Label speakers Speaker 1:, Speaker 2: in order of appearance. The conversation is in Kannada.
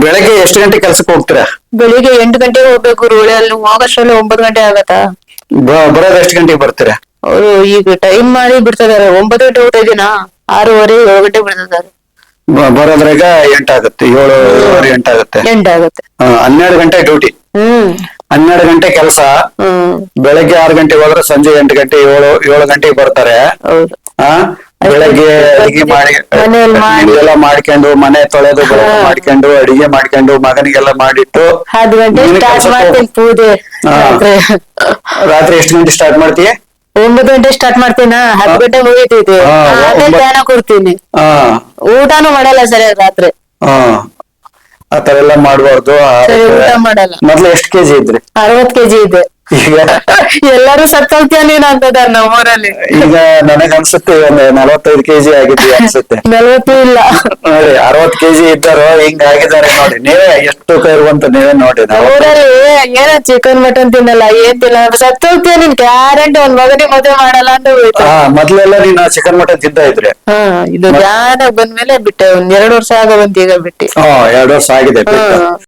Speaker 1: ಬೆಳಗ್ಗೆ ಎಷ್ಟು ಗಂಟೆ ಕೆಲ್ಸಕ್ಕೆ ಹೋಗ್ತೀರಾ?
Speaker 2: ಬೆಳಿಗ್ಗೆ 8 ಗಂಟೆಗೆ ಹೋಗ್ಬೇಕು ರೂಳಿ, ಅಲ್ಲಿ ಹೋಗೋಷ್ಟ್ರಲ್ಲಿ 9 ಗಂಟೆ ಆಗತ್ತಾ.
Speaker 1: ಬರೋದ್ ಎಷ್ಟು ಗಂಟೆಗೆ ಬರ್ತೀರಾ?
Speaker 2: ಅವರು ಈಗ ಟೈಮ್ ಮಾಡಿ ಬಿಡ್ತಿದಾರೆ. 9 ಗಂಟೆ ಹೋಗ್ತಾ ಇದೀನಾ, 6:30 7 ಗಂಟೆ ಬಿಡ್ತಿದ್ದಾರೆ.
Speaker 1: ಬರೋದ್ರಾಗ 8 ಆಗುತ್ತೆ, 7 8 ಆಗುತ್ತೆ.
Speaker 2: 8 ಆಗುತ್ತೆ.
Speaker 1: 12 ಗಂಟೆ ಡ್ಯೂಟಿ. 12 ಗಂಟೆ ಕೆಲಸ. ಬೆಳಗ್ಗೆ 6 ಗಂಟೆಗೆ ಹೋದ್ರೆ ಸಂಜೆ 8 ಗಂಟೆ 7 ಗಂಟೆಗೆ ಬರ್ತಾರೆ.
Speaker 2: ಹೌದು.
Speaker 1: ಬೆಳಗ್ಗೆ ಅಡಿಗೆ ಮಾಡಿ ಎಲ್ಲ ಮಾಡ್ಕೊಂಡು, ಮನೆ ತೊಳೆದು ಮಾಡ್ಕೊಂಡು, ಅಡಿಗೆ ಮಾಡ್ಕೊಂಡು, ಮಗನಿಗೆಲ್ಲ ಮಾಡಿಟ್ಟು
Speaker 2: 10 ಗಂಟೆ ಸ್ಟಾರ್ಟ್ ಮಾಡ್ತೀನಿ ಪೂಜೆ.
Speaker 1: ರಾತ್ರಿ ಎಷ್ಟು ಗಂಟೆ ಸ್ಟಾರ್ಟ್ ಮಾಡ್ತೀಯ?
Speaker 2: 9 ಗಂಟೆ ಸ್ಟಾರ್ಟ್ ಮಾಡ್ತೀನ, 10 ಗಂಟೆ ಮುಗಿತೈತಿ. ಧ್ಯಾನ ಕೊಡ್ತೀನಿ. ಊಟನು ಮಾಡಲ್ಲ ಸರಿಯಾಗಿ ರಾತ್ರಿ.
Speaker 1: ಆತರ ಎಲ್ಲ ಮಾಡ್ಬಾರ್ದು.
Speaker 2: ಊಟ ಮಾಡಲ್ಲ.
Speaker 1: ಮೊದ್ಲು ಎಷ್ಟು ಕೆಜಿ ಇದ್ರಿ?
Speaker 2: 60 ಕೆಜಿ ಇದೆ.
Speaker 1: ಈಗ
Speaker 2: ಎಲ್ಲರೂ ಸತ್ತೋಗ್ತೀಯ ನೀನ್ ಅಂತದಾರ ನಮ್ಮೂರಲ್ಲಿ.
Speaker 1: ಈಗ ನನಗ್ ಅನ್ಸುತ್ತೆ ಒಂದು 45 ಕೆಜಿ ಆಗಿದ್ವಿ ಅನ್ಸುತ್ತೆ.
Speaker 2: 40 ಇಲ್ಲ
Speaker 1: ನೋಡಿ, 60 ಕೆಜಿ ಇದ್ದಾರೋ ಹಿಂಗ ಆಗಿದ್ದಾರೆ ನೋಡಿ. ನೀವೇ ಎಷ್ಟು ತೂಕ ಇರುವಂತ ನೀವೇ ನೋಡಿ.
Speaker 2: ಊರಲ್ಲಿ ಏನ ಚಿಕನ್ ಮಟನ್ ತಿನ್ನಲ್ಲ, ಏನ್ ತಿನ್ನಲ್ಲ, ಸತ್ತೋಗ್ತೀಯ ನೀನ್ ಗ್ಯಾರಂಟಿ. ಒಂದ್ ಮಗನಿಗೆ ಮದುವೆ ಮಾಡಲ್ಲ ಅಂತ ಹೋಯ್ತು.
Speaker 1: ಮೊದ್ಲೆಲ್ಲ ನೀನು ಚಿಕನ್ ಮಟನ್ ತಿಂತ ಇದ್ರೆ?
Speaker 2: ಇದು ಧ್ಯಾನ ಬಂದ್ಮೇಲೆ ಬಿಟ್ಟೆ. 2 ವರ್ಷ ಆಗ ಬಂತ, ಈಗ ಬಿಟ್ಟಿ.
Speaker 1: 2 ವರ್ಷ ಆಗಿದೆ.